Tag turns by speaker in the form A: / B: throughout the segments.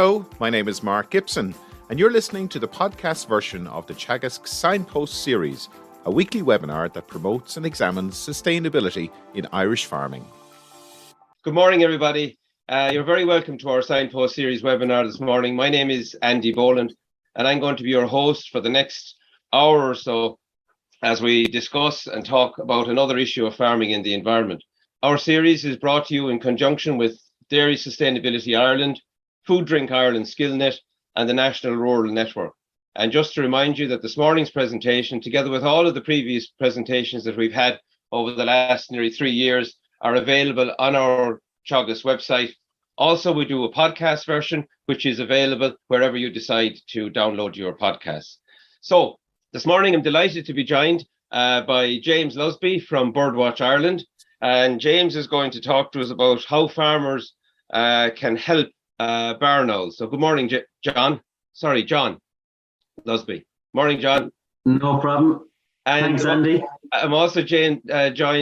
A: Hello, my name is Mark Gibson, and you're listening to the podcast version of the Teagasc Signpost Series, a weekly webinar that promotes and examines sustainability in Irish farming.
B: Good morning, everybody. You're very welcome to our Signpost Series webinar this morning. My name is Andy Boland, and I'm going to be your host for the next hour or so as we discuss and talk about another issue of farming in the environment. Our series is brought to you in conjunction with Dairy Sustainability Ireland, Food Drink Ireland SkillNet, and the National Rural Network. And just to remind you that this morning's presentation, together with all of the previous presentations that we've had over the last nearly 3 years, are available on our Teagasc website. Also, we do a podcast version, which is available wherever you decide to download your podcasts. So this morning, I'm delighted to be joined by James Lusby from Birdwatch Ireland. And James is going to talk to us about how farmers can help barn owls. So good morning, John Lusby. Morning, John.
C: No problem.
B: And
C: thanks, Andy.
B: I'm also joined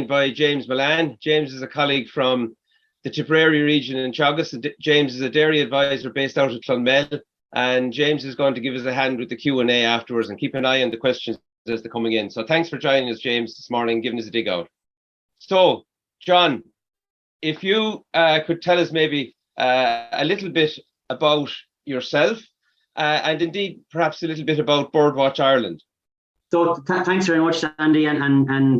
B: by James Mullane. James is a colleague from the Tipperary region in Teagasc. James is a dairy advisor based out of Clonmel, and James is going to give us a hand with the Q&A afterwards and keep an eye on the questions as they're coming in. So thanks for joining us, James, this morning, giving us a dig out. So, John, if you could tell us maybe a little bit about yourself and indeed perhaps a little bit about Birdwatch Ireland.
C: So thanks very much, Andy and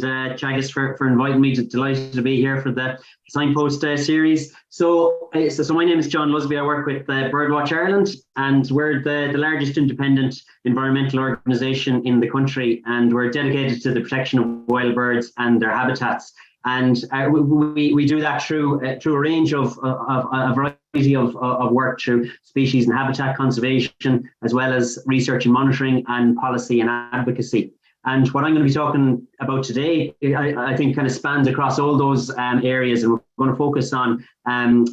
C: Teagasc for inviting me. Delighted to be here for the Signpost series. So my name is John Lusby. I work with Birdwatch Ireland, and we're the largest independent environmental organisation in the country, and we're dedicated to the protection of wild birds and their habitats. And we do that through a range of a variety of work through species and habitat conservation, as well as research and monitoring and policy and advocacy. And what I'm going to be talking about today, I think, kind of spans across all those areas, and we're going to focus on barn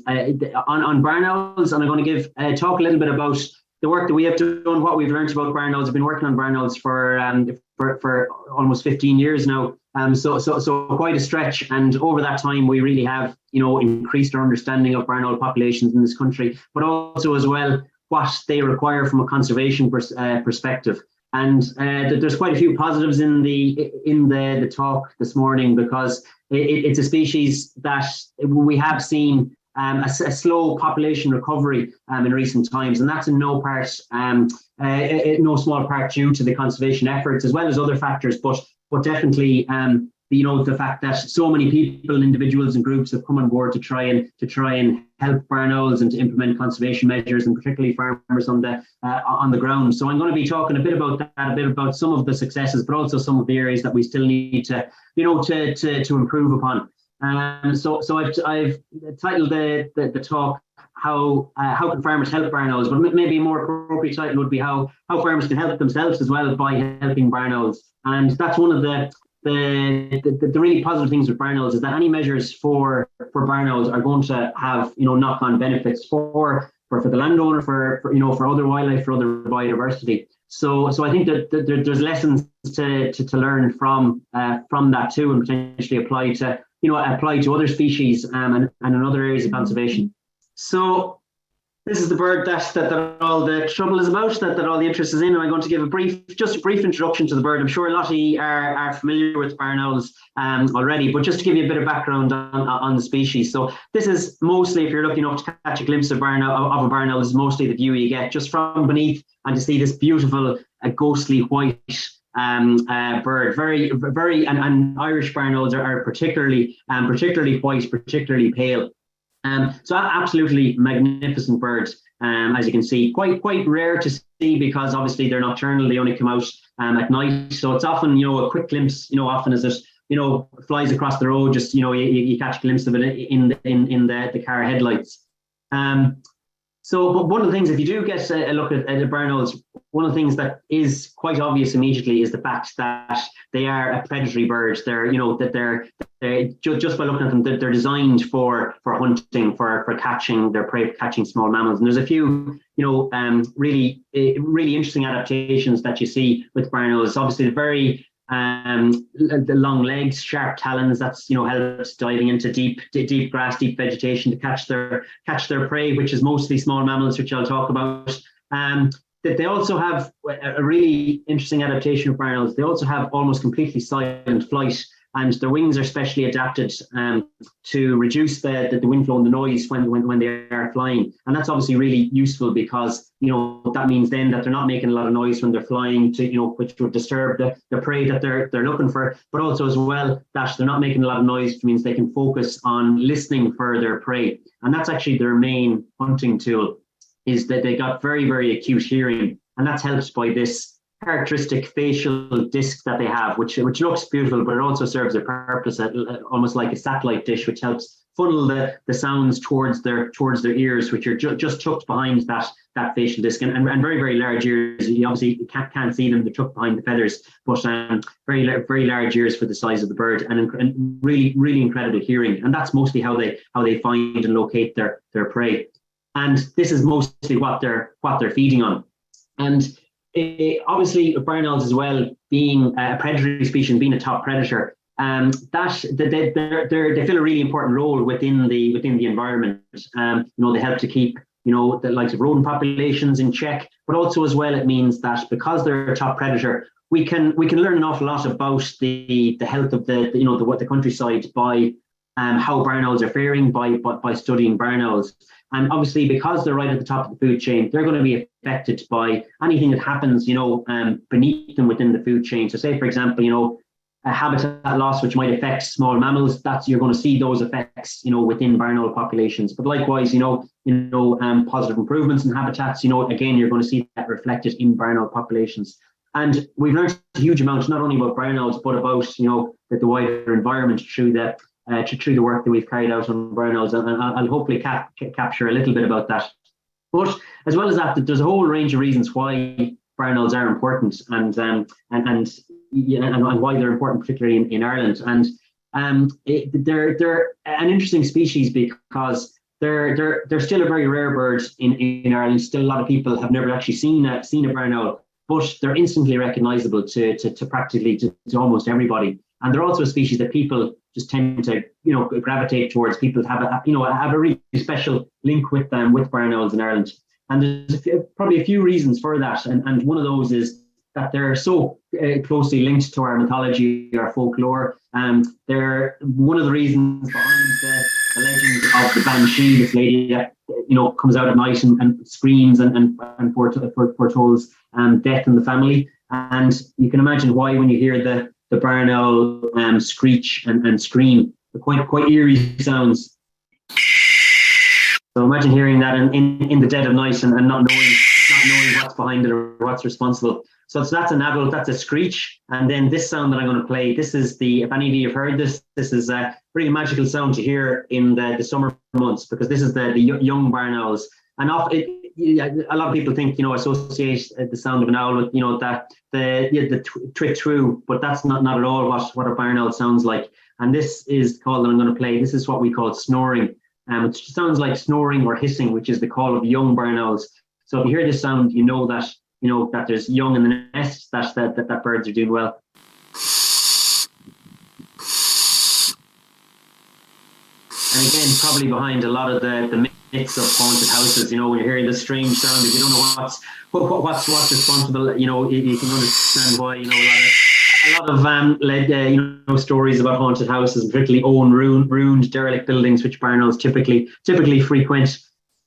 C: owls. And I'm going to talk a little bit about the work that we have done, what we've learned about barn owls. I've been working on barn owls for almost 15 years now. So quite a stretch, and over that time we really have increased our understanding of barn owl populations in this country, but also as well what they require from a conservation perspective. And there's quite a few positives in the talk this morning, because it's a species that we have seen a slow population recovery in recent times, and that's in no small part due to the conservation efforts as well as other factors, but definitely the fact that so many people, individuals and groups have come on board to try and help barn owls and to implement conservation measures, and particularly farmers on the ground. So I'm going to be talking a bit about that, a bit about some of the successes, but also some of the areas that we still need to improve upon. So I've titled the talk how can farmers help barn owls, but maybe a more appropriate title would be how farmers can help themselves as well by helping barn owls. And that's one of the really positive things with barn owls, is that any measures for barn owls are going to have knock-on benefits for the landowner, for other wildlife, for other biodiversity. So I think that there's lessons to learn from that too, and potentially apply to other species and in other areas of conservation. So this is the bird that all the trouble is about, that all the interest is in, and I'm going to give a brief introduction to the bird. I'm sure a lot of you are familiar with barn owls already, but just to give you a bit of background on the species. So this is mostly, if you're looking up to catch a glimpse of a barn owl, is mostly the view you get just from beneath, and to see this beautiful ghostly white bird. Very, very, and Irish barn owls are particularly white, particularly pale. So absolutely magnificent birds, as you can see, quite rare to see, because obviously they're nocturnal. They only come out at night, so it's often a quick glimpse. Often as it flies across the road, just you catch a glimpse of it in the car headlights. But one of the things, if you do get a look at the barn owls, one of the things that is quite obvious immediately is the fact that they are a predatory bird. They're just by looking at them, they're designed for hunting, for catching their prey, catching small mammals. And there's a few really interesting adaptations that you see with barn owls. Obviously, the very the long legs, sharp talons. That's helps diving into deep grass, deep vegetation to catch their prey, which is mostly small mammals, which I'll talk about. That they also have a really interesting adaptation of barn owls. They also have almost completely silent flight, and their wings are specially adapted to reduce the wind flow and the noise when they are flying. And that's obviously really useful because that means then that they're not making a lot of noise when they're flying which would disturb the prey that they're looking for, but also as well that they're not making a lot of noise, which means they can focus on listening for their prey. And that's actually their main hunting tool, is that they got very, very acute hearing, and that's helped by this characteristic facial disc that they have, which looks beautiful, but it also serves a purpose, almost like a satellite dish, which helps funnel the sounds towards their ears, which are just tucked behind that facial disc, and very, very large ears. You obviously can't see them; they're tucked behind the feathers, but very, very large ears for the size of the bird, and really, really incredible hearing. And that's mostly how they find and locate their prey. And this is mostly what they're feeding on. And obviously, barn owls as well, being a predatory species, being a top predator, they fill a really important role within the environment. They help to keep the likes of rodent populations in check, but also as well it means that because they're a top predator, we can learn an awful lot about the health of the countryside by how barn owls are faring by studying barn owls. And obviously, because they're right at the top of the food chain, they're going to be affected by anything that happens, beneath them within the food chain. So say, for example, a habitat loss, which might affect small mammals, you're going to see those effects, within barn owl populations. But likewise, positive improvements in habitats, again, you're going to see that reflected in barn owl populations. And we've learned a huge amount, not only about barn owls, but about, the wider environment through the work that we've carried out on barn owls, and I'll hopefully capture a little bit about that. But as well as that, there's a whole range of reasons why barn owls are important, and why they're important, particularly in Ireland. And they're an interesting species because they're still a very rare bird in Ireland. Still, a lot of people have never actually seen a barn owl, but they're instantly recognisable to practically to almost everybody. And they're also a species that people just tend to, gravitate towards. People have a really special link with barn owls in Ireland. And there's probably a few reasons for that. And one of those is that they're so closely linked to our mythology, our folklore. They're one of the reasons behind the legend of the Banshee, this lady that comes out at night and screams and foretells death in the family. And you can imagine why, when you hear the barn owl screech and scream, quite eerie sounds. So imagine hearing that in the dead of night and not knowing what's behind it or what's responsible. So that's an adult, that's a screech. And then this sound that I'm going to play, this is if any of you have heard this is a really magical sound to hear in the summer months, because this is the young barn owls. And a lot of people think, associate the sound of an owl with, the twit through, but that's not at all what a barn owl sounds like. And this is called, that I'm going to play, this is what we call snoring. It sounds like snoring or hissing, which is the call of young barn owls. So if you hear this sound, that there's young in the nest, that birds are doing well. And again, probably behind a lot of the myths of haunted houses, when you're hearing this strange sound, if you don't know what's responsible, you can understand why, a lot of stories about haunted houses, and particularly ruined derelict buildings, which barn owls typically frequent.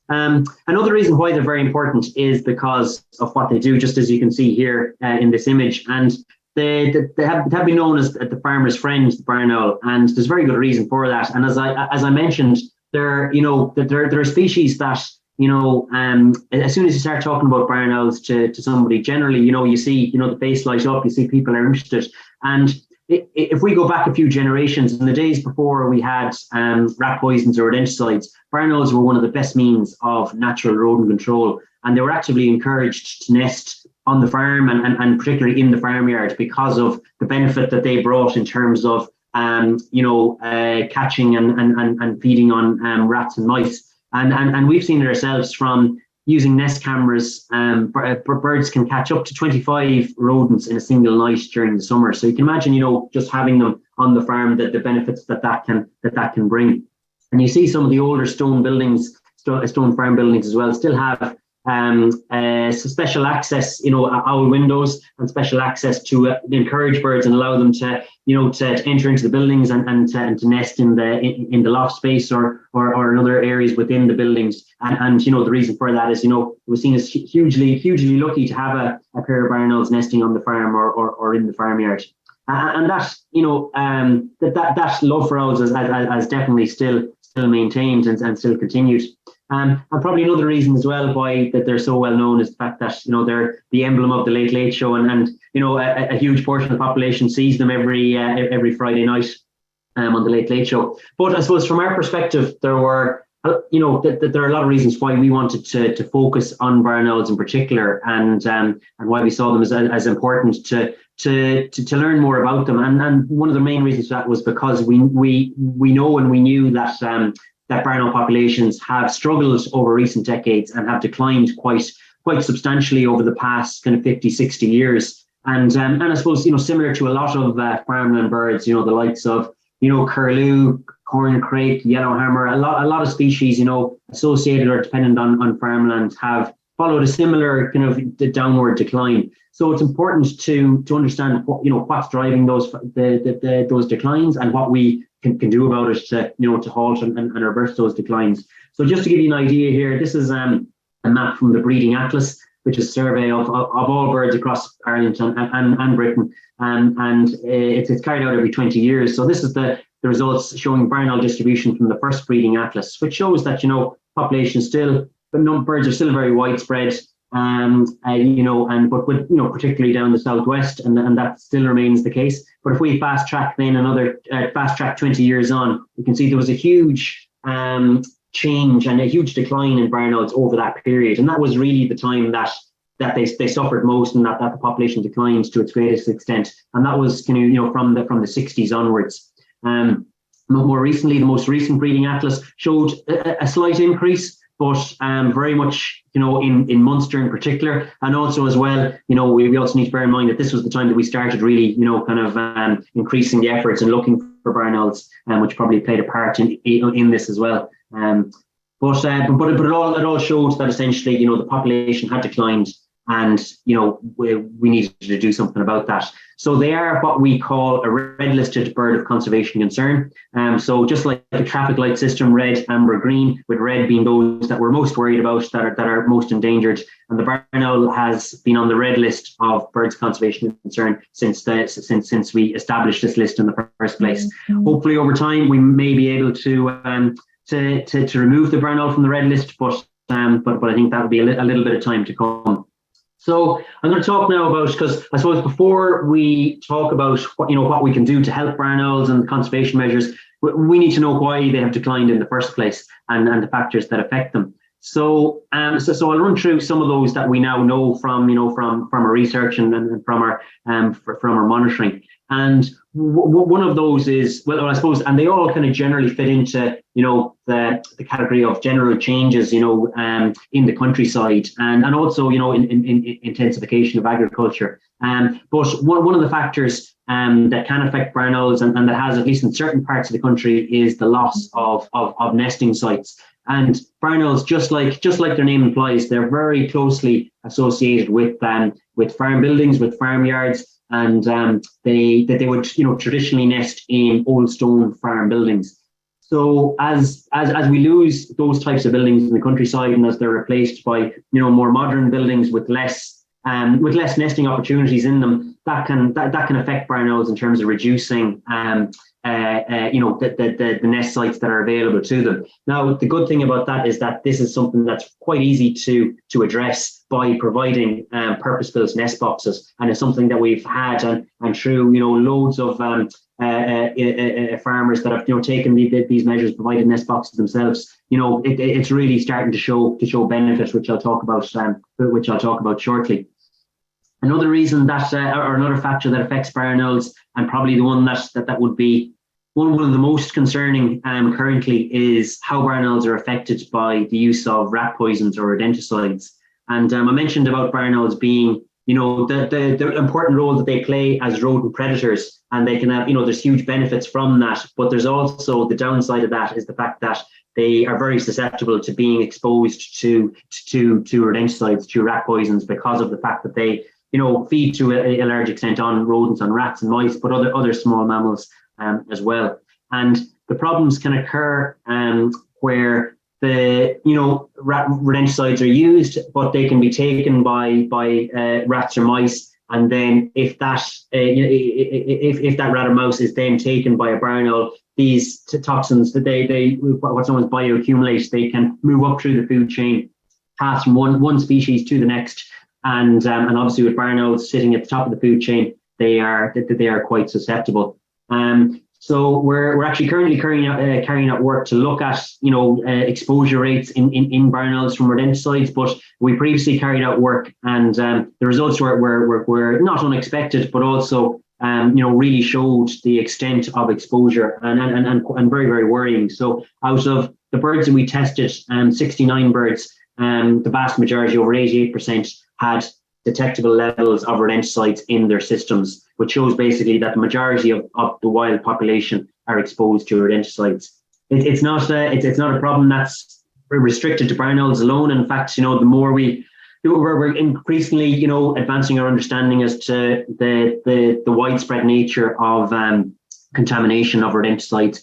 C: Another reason why they're very important is because of what they do, just as you can see here in this image. And they have been known as the farmer's friend, the barn owl, and there's very good reason for that. And as I mentioned, they're a species that, as soon as you start talking about barn owls to somebody, generally, you see, the face light up, you see people are interested. And if we go back a few generations, in the days before we had rat poisons or rodenticides, barn owls were one of the best means of natural rodent control, and they were actively encouraged to nest on the farm and particularly in the farmyard because of the benefit that they brought in terms of catching and feeding on rats and mice. And we've seen it ourselves from using nest cameras, birds can catch up to 25 rodents in a single night during the summer. So you can imagine, just having them on the farm, the benefits that can bring. And you see some of the older stone farm buildings as well still have special access, owl windows and special access to encourage birds and allow them to enter into the buildings and to nest in the loft space or in other areas within the buildings. And the reason for that is, we're seen as hugely lucky to have a pair of barn owls nesting on the farm or in the farmyard. And that, that love for owls has definitely still maintained and still continued. And probably another reason as well why that they're so well known is the fact that they're the emblem of the Late Late Show, and a huge portion of the population sees them every Friday night on the Late Late Show. But I suppose from our perspective, there were there are a lot of reasons why we wanted to focus on barn owls in particular, and why we saw them as important to learn more about them. And one of the main reasons for that was because we know and we knew that that barn owl populations have struggled over recent decades and have declined quite substantially over the past kind of 50, 60 years. And I suppose, similar to a lot of farmland birds, the likes of, curlew, corncrake, yellowhammer, a lot of species, associated or dependent on farmland have followed a similar kind of downward decline. So it's important to understand what's driving those declines and what we can do about it to halt and reverse those declines. So just to give you an idea here, this is a map from the Breeding Atlas, which is a survey of all birds across Ireland and Britain, and it's carried out every 20 years. So this is the results showing barn owl distribution from the first Breeding Atlas, which shows that population birds are still very widespread, but particularly down the southwest, and that still remains the case. But if we fast track 20 years on, we can see there was a huge change and a huge decline in barn owls over that period, and that was really the time that they suffered most, and that the population declined to its greatest extent, and that was from the 60s onwards. More recently, the most recent Breeding Atlas showed a slight increase, but very much, in Munster in particular, and also as well, we also need to bear in mind that this was the time that we started really, increasing the efforts and looking for barn owls, which probably played a part in this as well. But it all showed that essentially, the population had declined, and we needed to do something about that. So they are what we call a red-listed bird of conservation concern. So just like the traffic light system, red, amber, green, with red being those that we're most worried about, that are most endangered. And the barn owl has been on the red list of birds of conservation concern since we established this list in the first place. Mm-hmm. Hopefully, over time, we may be able to remove the barn owl from the red list, but I think that will be a little bit of time to come. So I'm going to talk now about, because I suppose before we talk about what we can do to help barn owls and conservation measures, we need to know why they have declined in the first place and the factors that affect them. So I'll run through some of those that we now know from our research and from our monitoring. And one of those is, well, I suppose, and they all kind of generally fit into, the category of general changes, in the countryside and also, in intensification of agriculture. But one of the factors that can affect barn owls and that has, at least in certain parts of the country, is the loss of nesting sites. And barn owls, just like their name implies, they're very closely associated with farm buildings, with farmyards. And they would traditionally nest in old stone farm buildings. So as we lose those types of buildings in the countryside, and as they're replaced by more modern buildings with less nesting opportunities in them, that can affect barn owls in terms of reducing the nest sites that are available to them. Now, the good thing about that is that this is something that's quite easy to address by providing purpose-built nest boxes, and it's something that we've had and through loads of farmers that have taken these measures, provided nest boxes themselves. It's really starting to show benefit, which I'll talk about shortly. Another reason that, or another factor that affects barn owls, and probably the one that would be one of the most concerning currently is how barn owls are affected by the use of rat poisons or rodenticides. And I mentioned about barn owls being, the important role that they play as rodent predators, and they can have, there's huge benefits from that. But there's also the downside of that is the fact that they are very susceptible to being exposed to rodenticides, to rat poisons, because of the fact that they, feed to a large extent on rodents, on rats and mice, but other small mammals as well. And the problems can occur where the rodenticides are used, but they can be taken by rats or mice. And then if that rat or mouse is then taken by a barn owl, these toxins that they what's known as bioaccumulate, they can move up through the food chain, pass from one species to the next, and obviously with barn owls sitting at the top of the food chain, they are quite susceptible. So we're actually currently carrying out work to look at exposure rates in barn owls from rodenticides, but we previously carried out work, and the results were not unexpected, but also really showed the extent of exposure and very, very worrying. So out of the birds that we tested, 69 birds, the vast majority, over 88%, had detectable levels of rodenticides in their systems, which shows basically that the majority of the wild population are exposed to rodenticides. It's not a problem that's restricted to barn owls alone. In fact, the more we're increasingly, advancing our understanding as to the widespread nature of contamination of rodenticides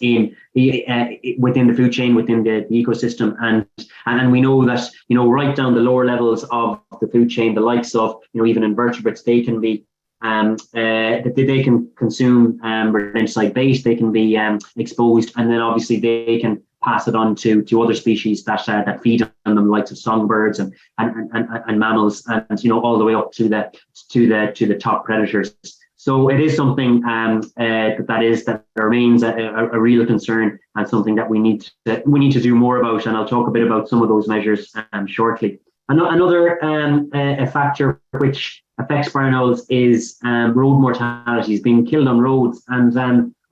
C: within the food chain, within the ecosystem, and we know that right down the lower levels of the food chain, the likes of even invertebrates, they can be they can consume rodenticide bait, they can be exposed, and then obviously they can pass it on to other species that feed on them, likes of songbirds and mammals, and all the way up to the top predators. So it is something that remains a real concern, and something that we need to do more about. And I'll talk a bit about some of those measures shortly. Another factor which affects barn owls is road mortalities, being killed on roads. And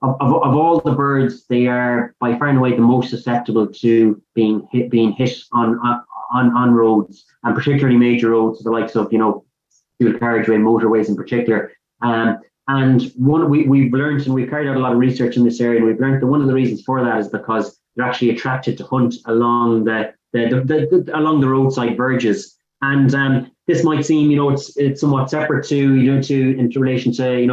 C: of all the birds, they are by far and away the most susceptible to being hit on roads, and particularly major roads, the likes of dual carriageway, motorways in particular. And we've learned, and we've carried out a lot of research in this area, and we've learned that one of the reasons for that is because they're actually attracted to hunt along along the roadside verges. And this might seem, it's somewhat separate in relation to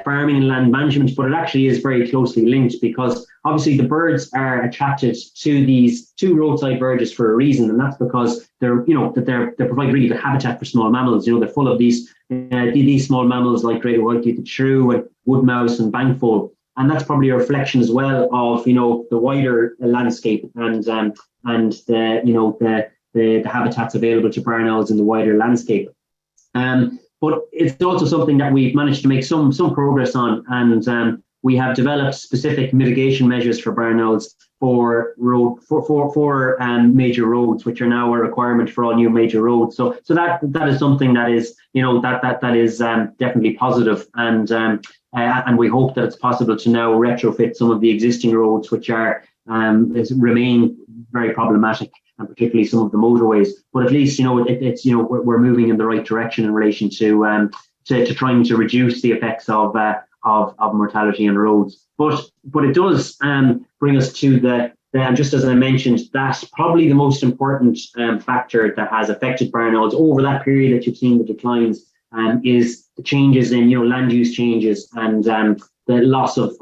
C: farming and land management, but it actually is very closely linked, because obviously the birds are attracted to these two roadside verges for a reason, and that's because they provide really the habitat for small mammals. They're full of these small mammals like greater white-leafed shrew and wood mouse and bankfoal, and that's probably a reflection as well of the wider landscape and the habitats available to barn owls in the wider landscape. But it's also something that we've managed to make some progress on, and we have developed specific mitigation measures for barn owls for major roads, which are now a requirement for all new major roads. So that is something that is that is definitely positive, and we hope that it's possible to now retrofit some of the existing roads which remain very problematic, and particularly some of the motorways. But at least we're moving in the right direction in relation to trying to reduce the effects of mortality on roads. But it does bring us to just as I mentioned, that's probably the most important factor that has affected barn owls over that period that you've seen the declines, is the changes in land use changes and the loss of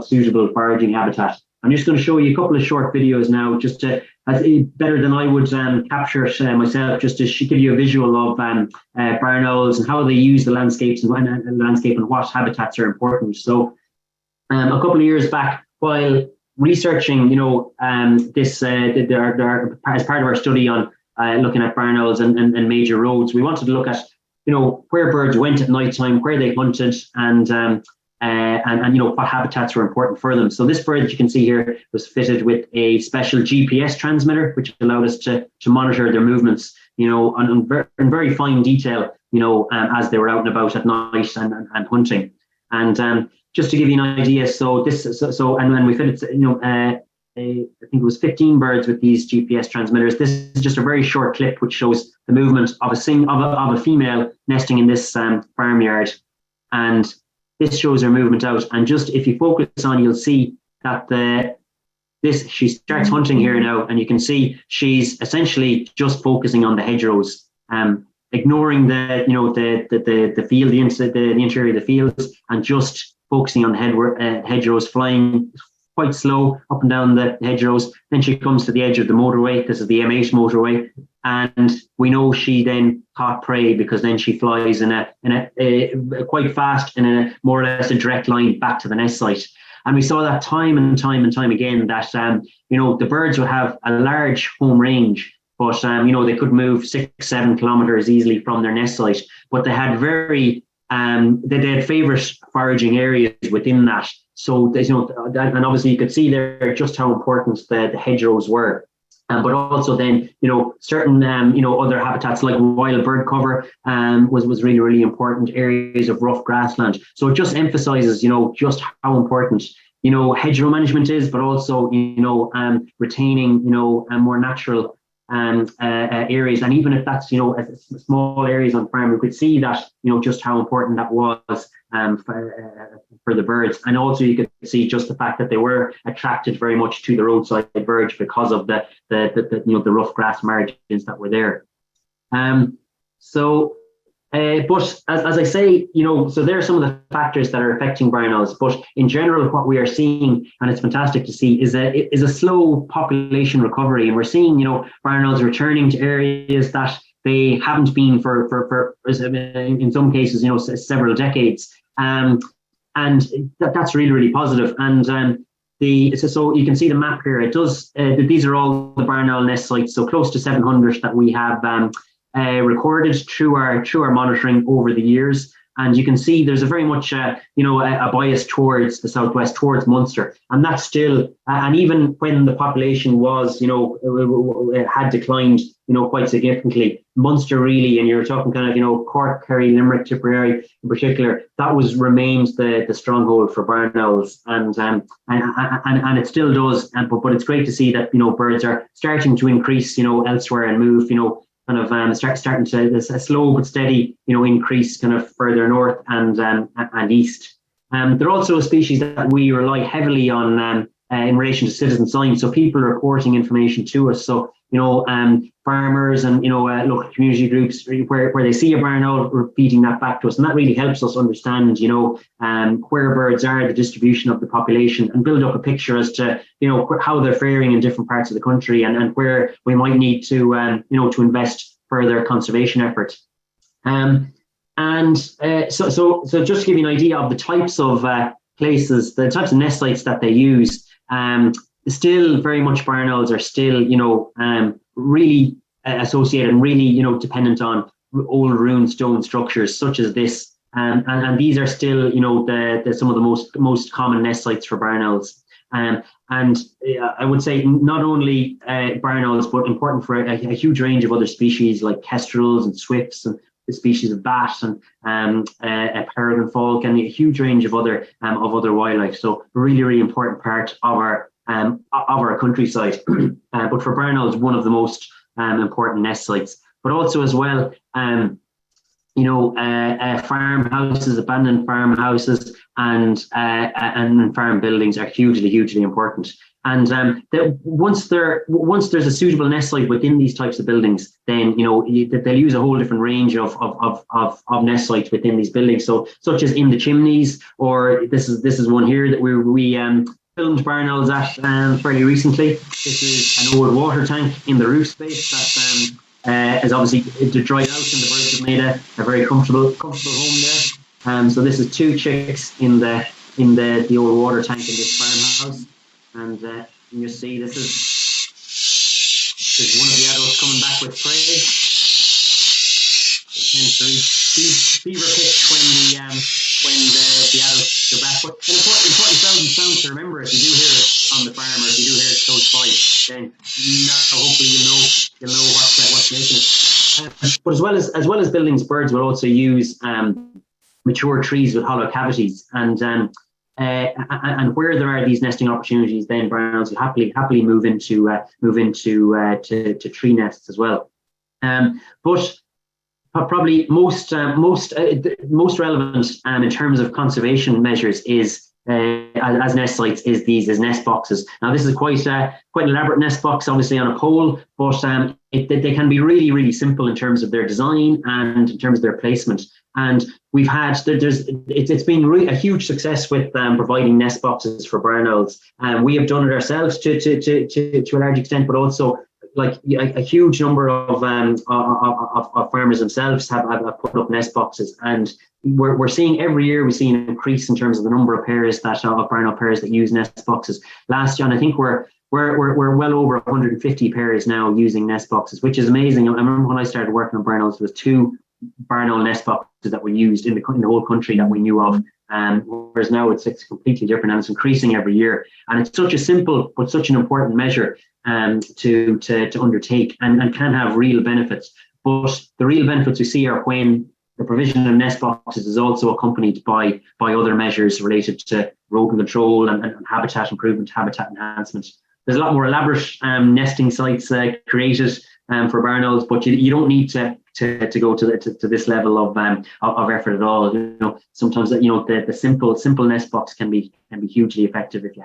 C: suitable foraging habitat. I'm just going to show you a couple of short videos now, just to better than I would capture it myself, just to give you a visual of barn owls and how they use the landscapes and what habitats are important. So a couple of years back, while researching, this as part of our study on looking at barn owls and major roads, we wanted to look at where birds went at night time, where they hunted, and what habitats were important for them. So this bird that you can see here was fitted with a special GPS transmitter, which allowed us to monitor their movements, in very fine detail, as they were out and about at night and hunting. And just to give you an idea, and we fitted, I think it was 15 birds with these GPS transmitters. This is just a very short clip which shows the movement of a female nesting in this farmyard, and this shows her movement out. And just if you focus on, you'll see that she starts hunting here now, and you can see she's essentially just focusing on the hedgerows, ignoring the field, the interior of the fields, and just focusing on the hedgerows, flying quite slow up and down the hedgerows. Then she comes to the edge of the motorway. This is the M8 motorway, and we know she then caught prey, because then she flies in a quite fast, in a more or less a direct line back to the nest site. And we saw that time and time again, that the birds would have a large home range, but they could move 6-7 kilometers easily from their nest site. But they had they had favourite foraging areas within that. So and obviously you could see there just how important the hedgerows were. But also then, certain, other habitats like wild bird cover was really, really important, areas of rough grassland. So it just emphasizes, just how important, hedgerow management is, but also, retaining, more natural areas. And even if that's, small areas on farm, we could see that, just how important that was for the birds. And also you could see just the fact that they were attracted very much to the roadside verge because of the rough grass margins that were there. But as I say, so there are some of the factors that are affecting barn owls. But in general, what we are seeing, and it's fantastic to see, is a slow population recovery. And we're seeing, barn owls returning to areas that they haven't been for in some cases, several decades. And that's really, really positive. And so you can see the map here. It does. These are all the barn owl nest sites. So close to 700 that we have recorded through our monitoring over the years. And you can see there's a very much a bias towards the southwest, towards Munster, and that's still and even when the population was had declined quite significantly, Munster really, and you're talking kind of Cork, Kerry, Limerick, Tipperary in particular, that remains the stronghold for barn owls, and it still does. But it's great to see that birds are starting to increase elsewhere and move kind of starting to a slow but steady increase kind of further north and east. They're also a species that we rely heavily on in relation to citizen science. So people reporting information to us. So farmers and local community groups where they see a barn owl, repeating that back to us, and that really helps us understand where birds are, the distribution of the population, and build up a picture as to how they're faring in different parts of the country, and where we might need to to invest further conservation effort. So just to give you an idea of the types of places, the types of nest sites that they use. Still very much barn owls are still really associated and really dependent on old ruined stone structures such as this, and these are still the some of the most common nest sites for barn owls. And I would say not only barn owls, but important for a huge range of other species like kestrels and swifts and the species of bat and peregrine falcon, and a huge range of other wildlife. So a really, really important part of our countryside. But for barn owls, one of the most important nest sites. But also as well, farmhouses, abandoned farmhouses, and farm buildings are hugely important. And once there's a suitable nest site within these types of buildings, then they'll use a whole different range of nest sites within these buildings. So such as in the chimneys, or this is one here that we filmed barn owls at fairly recently. This is an old water tank in the roof space that is obviously dried out, and the birds have made a very comfortable home there. So this is 2 chicks in the old water tank in this farmhouse. And you see this is one of the adults coming back with prey. It tends to reach fever pitch when the adults go back. But an important sound to remember, if you do hear it on the farm, or if you do hear it close by, then hopefully you'll know what's making it. But as well as buildings, birds will also use mature trees with hollow cavities, and where there are these nesting opportunities, then brown owls will happily move into to tree nests as well. But probably most relevant in terms of conservation measures is as nest sites is these nest boxes. Now this is quite an elaborate nest box, obviously on a pole, but they can be really simple in terms of their design and in terms of their placement. And we've had it's been a huge success with providing nest boxes for barn owls. We have done it ourselves to a large extent, but also like a huge number of farmers themselves have put up nest boxes, and we're seeing every year we see an increase in terms of the number of pairs of barn owl pairs that use nest boxes. Last year, and I think we're well over 150 pairs now using nest boxes, which is amazing. I remember when I started working on barn owls, there was 2 barn owl nest boxes that were used in the whole country that we knew of. Whereas now it's completely different, and it's increasing every year. And it's such a simple but such an important measure to undertake, and can have real benefits. But the real benefits we see are when the provision of nest boxes is also accompanied by other measures related to rodent control and habitat improvement, habitat enhancement. There's a lot more elaborate nesting sites created for barn owls, but you don't need to go to this level of effort at all. You know, sometimes the simple nest box can be hugely effective if you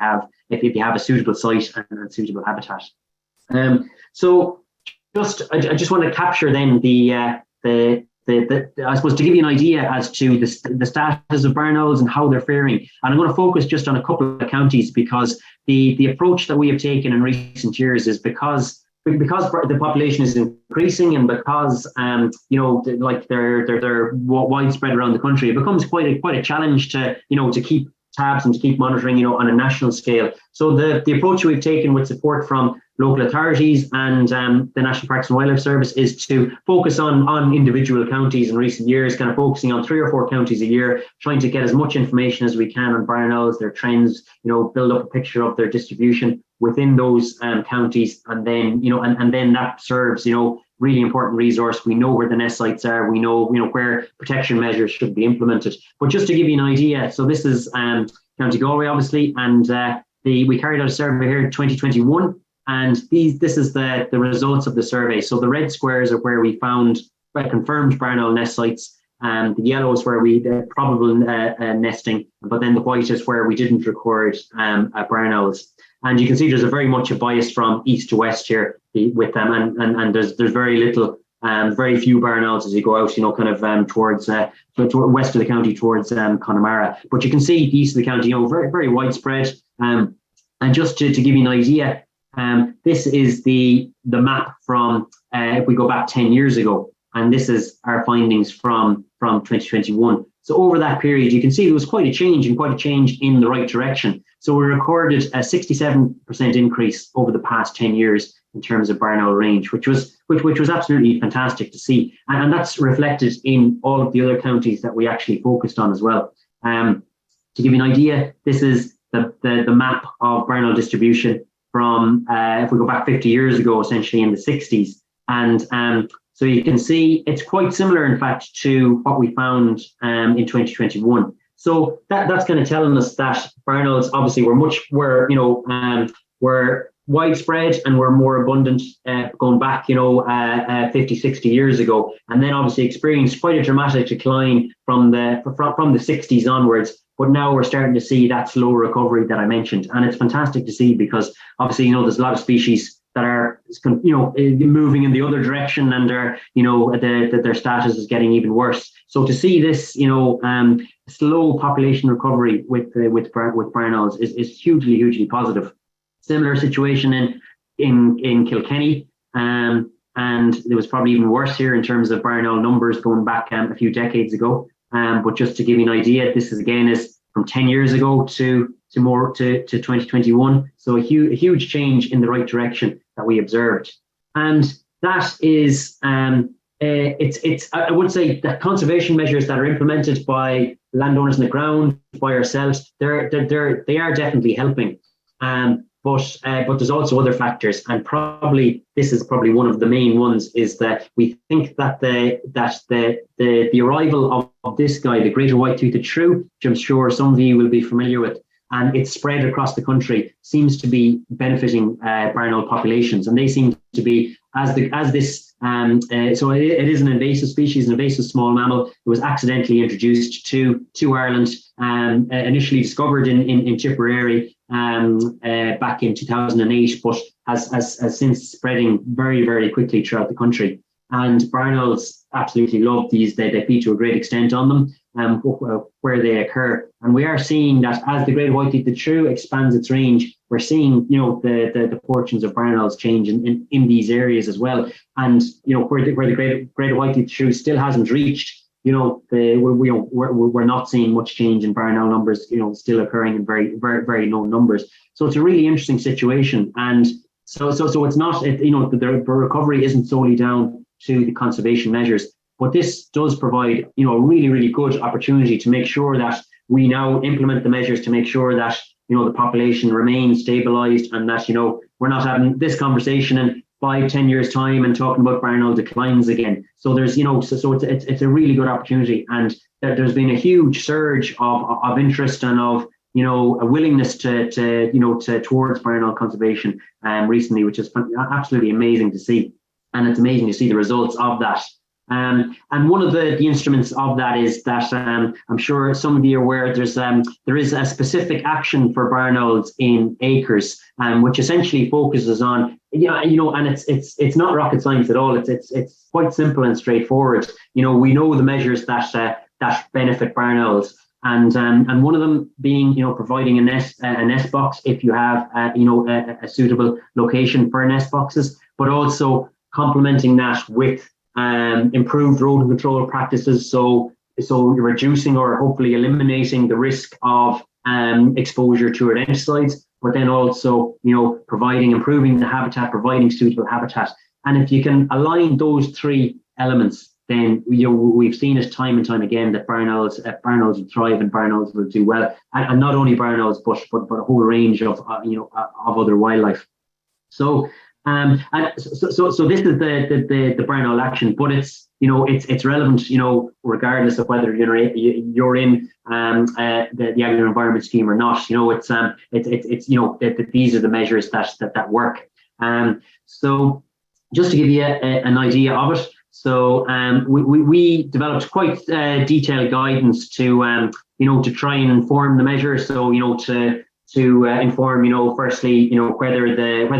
C: have a suitable site and suitable habitat. So I just want to capture then the I suppose to give you an idea as to the status of barn owls and how they're faring. And I'm going to focus just on a couple of counties, because the approach that we have taken in recent years is because the population is increasing, and because they're widespread around the country, it becomes quite a challenge to keep tabs and to keep monitoring on a national scale. So the approach we've taken with support from local authorities and the National Parks and Wildlife Service is to focus on individual counties in recent years, kind of focusing on 3 or 4 counties a year, trying to get as much information as we can on barn owls, their trends, build up a picture of their distribution within those counties, and then and then that serves really important resource. We know where the nest sites are. We know where protection measures should be implemented. But just to give you an idea, so this is County Galway, obviously, and we carried out a survey here in 2021, and this is the results of the survey. So the red squares are where we found confirmed barn owl nest sites, and the yellow is where we probable nesting, but then the white is where we didn't record barn owls. And you can see there's very much a bias from east to west here with them, and there's very little, very few barn owls as you go out, towards west of the county towards Connemara. But you can see east of the county, very very widespread. And just to give you an idea, this is the map from if we go back 10 years ago, and this is our findings from 2021. So over that period, you can see there was quite a change in the right direction. So we recorded a 67% increase over the past 10 years in terms of barn owl range, which was absolutely fantastic to see. And that's reflected in all of the other counties that we actually focused on as well. To give you an idea, this is the map of barn owl distribution from, if we go back 50 years ago, essentially in the 60s. And so you can see it's quite similar, in fact, to what we found in 2021. So that's kind of telling us that barn owls obviously were widespread and were more abundant going back 50, 60 years ago, and then obviously experienced quite a dramatic decline from the 60s onwards. But now we're starting to see that slow recovery that I mentioned, and it's fantastic to see, because obviously there's a lot of species that are moving in the other direction, and their status is getting even worse. So to see this slow population recovery with barn owls is hugely positive. Similar situation in Kilkenny, and it was probably even worse here in terms of barn owl numbers going back a few decades ago. But just to give you an idea, this is from 10 years ago to 2021. So a huge change in the right direction that we observed. And that is it's I would say that conservation measures that are implemented by landowners on the ground, by ourselves, they are definitely helping. But there's also other factors, and probably this is probably one of the main ones, is that we think that the arrival of this guy, the greater white-toothed shrew, which I'm sure some of you will be familiar with, and it's spread across the country, seems to be benefiting barn owl populations, and they seem to be so it is an invasive species, an invasive small mammal. It was accidentally introduced to Ireland, initially discovered in Tipperary back in 2008, but has since spreading very, very quickly throughout the country. And barn owls absolutely love these. They feed to a great extent on them where they occur. And we are seeing that as the greater white-toothed shrew expands its range, we're seeing, the fortunes of barn owls change in these areas as well. And, where the greater white-toothed shrew still hasn't reached, we're not seeing much change in barn owl numbers, still occurring in very, very, very low numbers. So it's a really interesting situation. And so it's not, the recovery isn't solely down to the conservation measures, but this does provide, a really, really good opportunity to make sure that we now implement the measures to make sure that, the population remains stabilized, and that, we're not having this conversation in 5-10 years time and talking about barn owl declines again. So there's, so it's a really good opportunity, and there's been a huge surge of interest and of, a willingness to towards barn owl conservation recently, which is absolutely amazing to see. And it's amazing to see the results of that. And one of the instruments of that is that I'm sure some of you are aware there is a specific action for barn owls in acres, which essentially focuses on, and it's not rocket science at all. It's quite simple and straightforward. We know the measures that benefit barn owls. And one of them being, providing a nest box if you have, a suitable location for nest boxes, but also complementing that with improved rodent control practices. So you're reducing or hopefully eliminating the risk of exposure to rodenticides, but then also, improving the habitat, providing suitable habitat. And if you can align those three elements, then we've seen it time and time again that barn owls will thrive and barn owls will do well, and not only barn owls but a whole range of other wildlife. So so this is the barn owl action, but it's relevant regardless of whether you're in the agri-environment scheme or not. It's these are the measures that work. So just to give you an idea of it. So we developed quite detailed guidance to try and inform the measure. So to inform firstly whether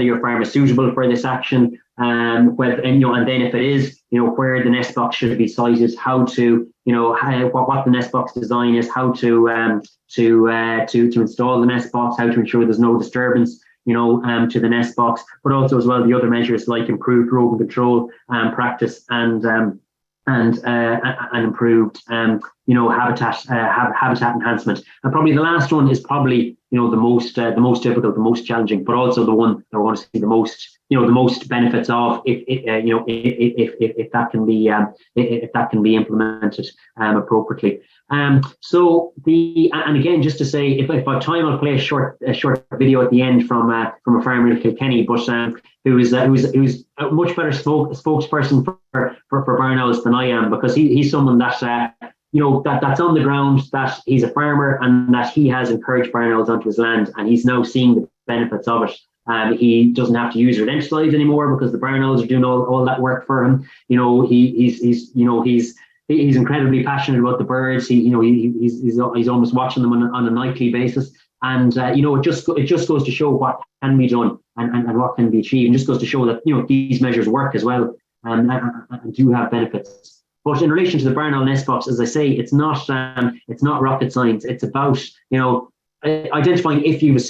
C: your farm is suitable for this action, and then if it is, where the nest box should be sited, how to what the nest box design is, how to install the nest box, how to ensure there's no disturbance to the nest box, but also as well the other measures like improved rodent control practice and improved habitat enhancement. And probably the last one is probably the most difficult, the most challenging, but also the one that we're going to see the most benefits of if that can be implemented appropriately. So and again, just to say, if I have time, I'll play a short video at the end from a farmer in Kilkenny, but who's a much better spokesperson for barn owls than I am, because he's someone that that's on the ground, that he's a farmer and that he has encouraged barn owls onto his land, and he's now seeing the benefits of it. He doesn't have to use rodenticides anymore because the barn owls are doing all that work for him. He's incredibly passionate about the birds. He's almost watching them on a nightly basis. And it just goes to show what can be done and what can be achieved, and just goes to show that these measures work as well and do have benefits. But in relation to the barn owl nest box, as I say, it's not rocket science. It's about identifying if you have a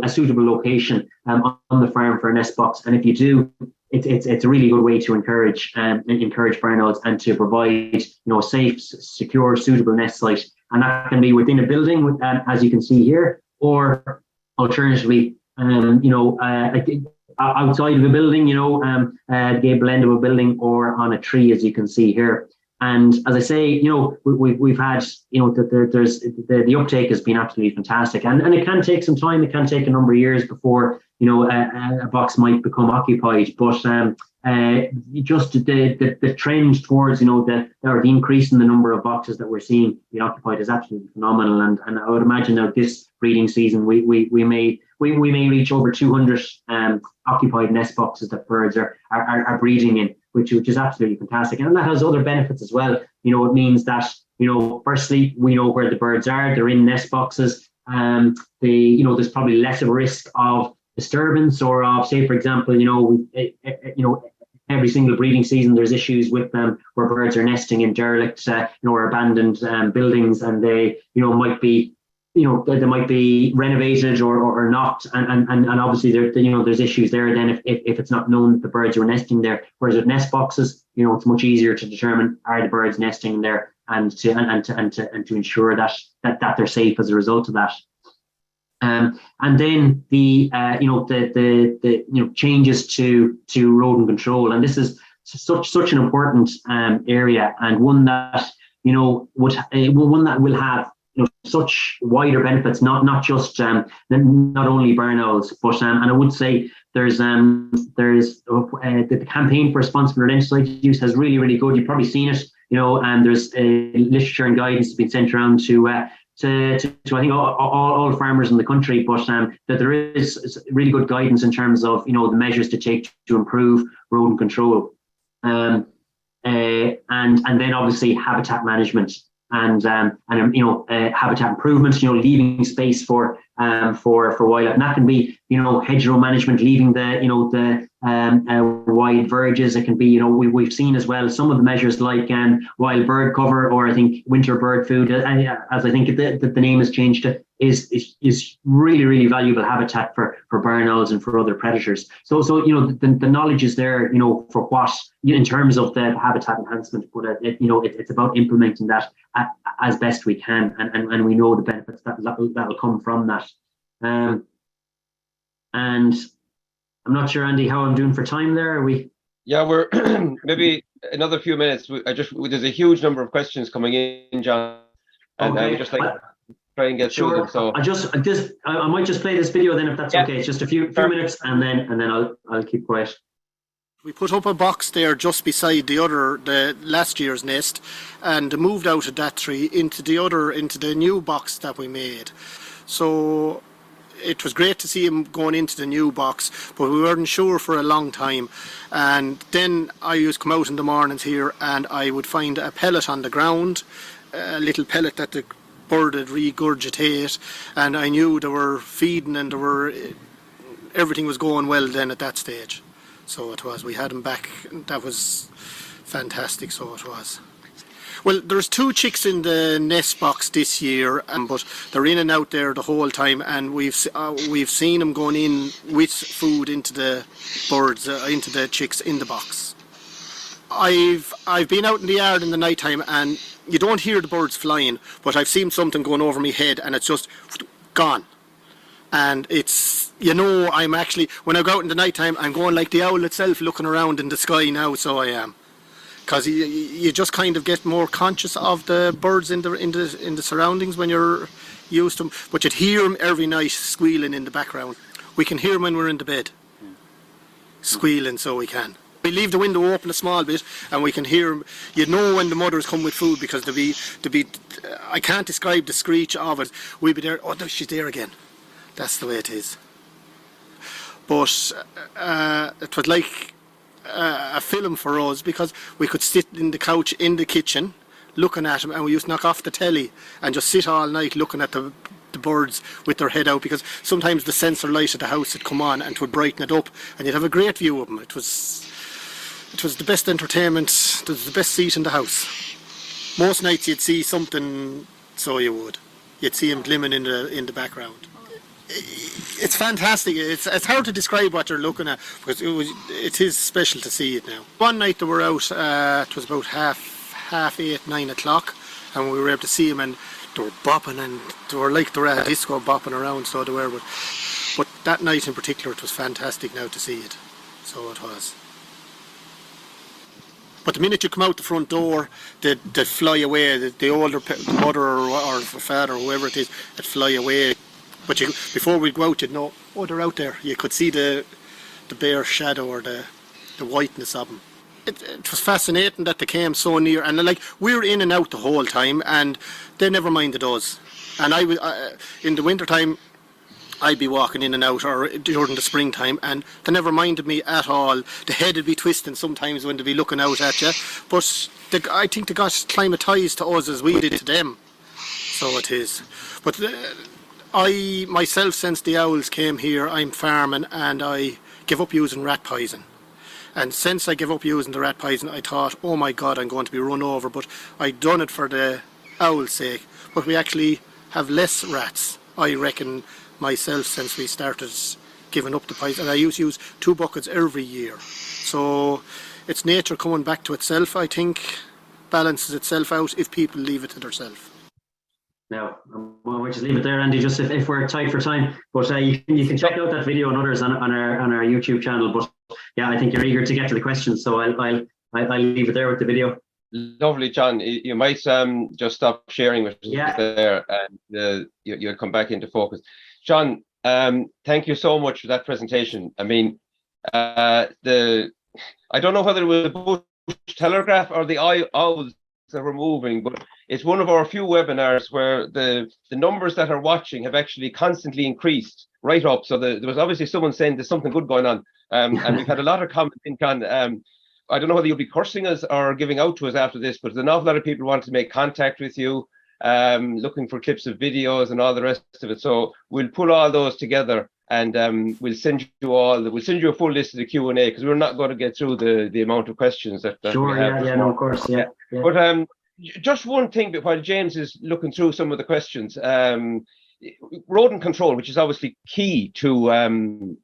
C: suitable location on the farm for a nest box, and if you do, it's a really good way to encourage barn owls and to provide a safe, secure, suitable nest site. And that can be within a building, as you can see here, or alternatively, outside of a building, the gable end of a building, or on a tree, as you can see here. And as I say, you know, we've had, you know, there's the uptake has been absolutely fantastic, and it can take some time. It can take a number of years before, you know, a box might become occupied. But just the trend towards, you know, the increase in the number of boxes that we're seeing being occupied is absolutely phenomenal. And I would imagine that this breeding season we may reach over 200 occupied nest boxes that birds are breeding in, which is absolutely fantastic. And that has other benefits as well. You know, it means that, you know, firstly, we know where the birds are. They're in nest boxes. You know, there's probably less of a risk of disturbance or of, say, for example, you know, every single breeding season there's issues with them where birds are nesting in derelict, you know, or abandoned buildings, and they, you know, might be, you know, they might be renovated or not, and obviously there, you know, there's issues there then if it's not known that the birds are nesting there. Whereas with nest boxes, you know, it's much easier to determine are the birds nesting there and to ensure that they're safe as a result of that. And then the changes to rodent control, and this is such an important area, and one that, you know, one that will have, you know, such wider benefits, not just not only barn owls, but and I would say there's the campaign for responsible rodenticide use has really good. You've probably seen it, you know, and there's literature and guidance has been sent around to I think all farmers in the country, but that there is really good guidance in terms of, you know, the measures to take to improve rodent control, and then obviously habitat management and you know, habitat improvement, you know, leaving space for wildlife, and that can be, you know, hedgerow management, leaving the, you know, the wide verges. It can be, you know, we've seen as well some of the measures like wild bird cover, or I think winter bird food, as I think the name has changed to, is really valuable habitat for barn owls and for other predators. So you know, the knowledge is there, you know, for what, in terms of the habitat enhancement, but you know, it's about implementing that as best we can, and we know the benefits that'll come from that. And I'm not sure, Andy, how I'm doing for time there. Are we?
B: Yeah, we're maybe another few minutes. There's a huge number of questions coming in, John, and I would just like try and get through them. So
C: I might just play this video then, if that's okay. It's just a few minutes, and then I'll keep quiet.
D: We put up a box there just beside the last year's nest, and moved out of that tree into the new box that we made. So it was great to see him going into the new box, but we weren't sure for a long time. And then I used to come out in the mornings here, and I would find a pellet on the ground, a little pellet that the bird would regurgitate, and I knew they were feeding and everything was going well then at that stage. So it was, we had him back, that was fantastic, so it was. Well, there's 2 chicks in the nest box this year, but they're in and out there the whole time, and we've seen them going in with food into the birds, into the chicks in the box. I've been out in the yard in the night time, and you don't hear the birds flying, but I've seen something going over my head, and it's just gone. And it's, you know, I'm actually, when I go out in the night time, I'm going like the owl itself, looking around in the sky now, so I am. Because you just kind of get more conscious of the birds in the surroundings when you're used to them. But you'd hear them every night squealing in the background. We can hear them when we're in the bed, squealing, so we can. We leave the window open a small bit, and we can hear them. You know when the mothers come with food, because they'll be I can't describe the screech of it. We'll be there, oh, she's there again. That's the way it is. But it was like a film for us, because we could sit in the couch in the kitchen looking at them, and we used to knock off the telly and just sit all night looking at the birds with their head out, because sometimes the sensor light of the house would come on and it would brighten it up, and you'd have a great view of them. It was the best entertainment. It was the best seat in the house. Most nights you'd see something, so you'd see them glimmering in the background. It's fantastic. It's hard to describe what you're looking at, because it is special to see it now. One night they were out, it was about half 8, 9 o'clock, and we were able to see them, and they were bopping, and they were like they were at a disco bopping around, so they were. But that night in particular, it was fantastic now to see it. So it was. But the minute you come out the front door, they fly away. The older mother or father or whoever it is, they'd fly away. But before we'd go out, you'd know, oh, they're out there. You could see the bare shadow or the whiteness of them. It was fascinating that they came so near, and like we were in and out the whole time, and they never minded us. And I was in the winter time, I'd be walking in and out, or during the springtime, and they never minded me at all. The head would be twisting sometimes when they'd be looking out at you, but I think they got climatised to us as we did to them. So it is. But I myself, since the owls came here, I'm farming, and I give up using rat poison. And since I gave up using the rat poison, I thought, oh my God, I'm going to be run over. But I'd done it for the owl's sake. But we actually have less rats, I reckon, myself, since we started giving up the poison. And I used to use 2 buckets every year. So it's nature coming back to itself, I think, balances itself out if people leave it to themselves.
C: Now, we'll just leave it there, Andy, just if we're tight for time. But you can check out that video and others on our YouTube channel. But yeah, I think you're eager to get to the questions, so I'll leave it there with the video.
B: Lovely, John. You might just stop sharing with us there, and you'll come back into focus. John, thank you so much for that presentation. I mean, I don't know whether it was the bush telegraph or the owls that were moving, but it's one of our few webinars where the numbers that are watching have actually constantly increased right up. So there was obviously someone saying there's something good going on, and we've had a lot of comments in I don't know whether you'll be cursing us or giving out to us after this, but there's an awful lot of people want to make contact with you, looking for clips of videos and all the rest of it. So we'll pull all those together, and we'll send you a full list of the Q&A, because we're not going to get through the amount of questions that
C: sure,
B: we have.
C: no, of course, yeah.
B: But just one thing, but while James is looking through some of the questions, rodent control, which is obviously key to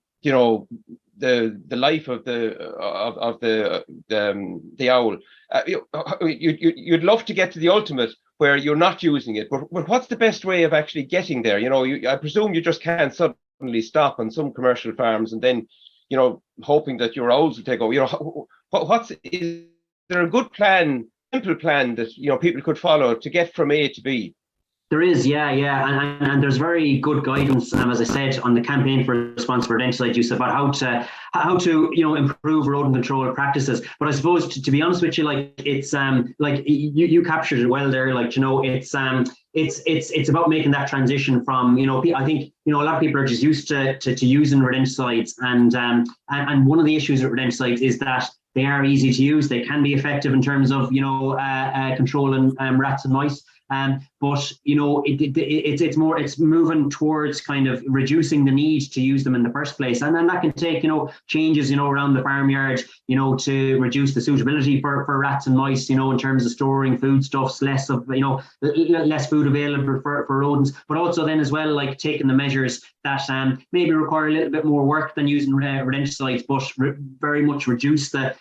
B: the life of the owl. You'd love to get to the ultimate where you're not using it, but what's the best way of actually getting there? I presume you just can't suddenly stop on some commercial farms and then, hoping that your owls will take over. Is there a good plan, simple plan that people could follow to get from A to B?
C: There is, yeah, and there's very good guidance, as I said, on the campaign for responsible rodenticide use about how to improve rodent control practices. But I suppose to be honest with you, it's you captured it well there. It's about making that transition from I think a lot of people are just used to using rodenticides, and one of the issues with rodenticides is that they are easy to use. They can be effective in terms of controlling rats and mice. But it's moving towards kind of reducing the need to use them in the first place, and then that can take changes around the farmyard to reduce the suitability for rats and mice in terms of storing foodstuffs, less food available for rodents, but also then as well taking the measures that maybe require a little bit more work than using rodenticides, but very much reduce the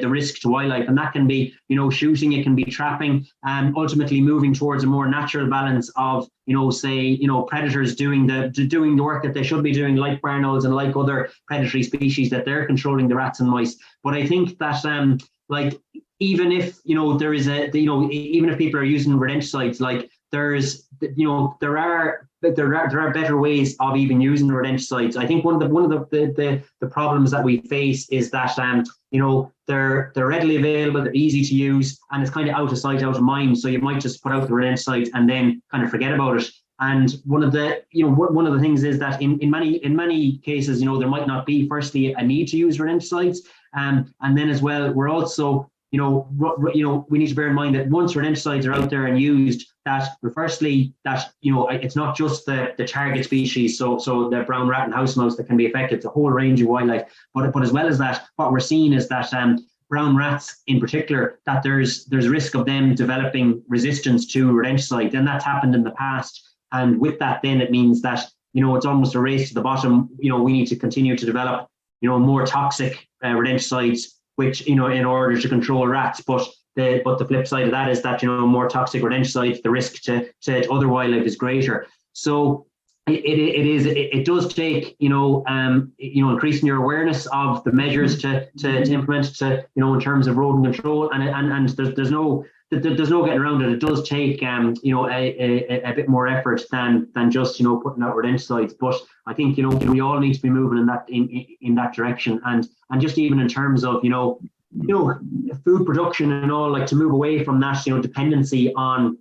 C: risk to wildlife, and that can be shooting, it can be trapping, and ultimately moving towards a more natural balance of predators doing the work that they should be doing, like barn owls and like other predatory species, that they're controlling the rats and mice. But I think that even if there is even if people are using rodenticides, there are better ways of even using rodenticides. I think one of the problems that we face is that they're readily available, they're easy to use, and it's kind of out of sight, out of mind. So you might just put out the rodenticides and then kind of forget about it. And one of the things is that in many cases, there might not be firstly a need to use rodenticides, and then as well we're also we need to bear in mind that once rodenticides are out there and used, that firstly that it's not just the target species, so the brown rat and house mouse that can be affected. It's a whole range of wildlife, but as well as that, what we're seeing is that brown rats in particular, that there's risk of them developing resistance to rodenticides, and that's happened in the past. And with that, then it means that it's almost a race to the bottom. We need to continue to develop more toxic rodenticides, which in order to control rats. But the flip side of that is that more toxic rodenticides, the risk to other wildlife is greater. So It does take increasing your awareness of the measures to implement in terms of rodent control, and there's no getting around it. It does take a bit more effort than just putting out rodenticides. But I think we all need to be moving in that direction, and just even in terms of food production and all, like to move away from that dependency on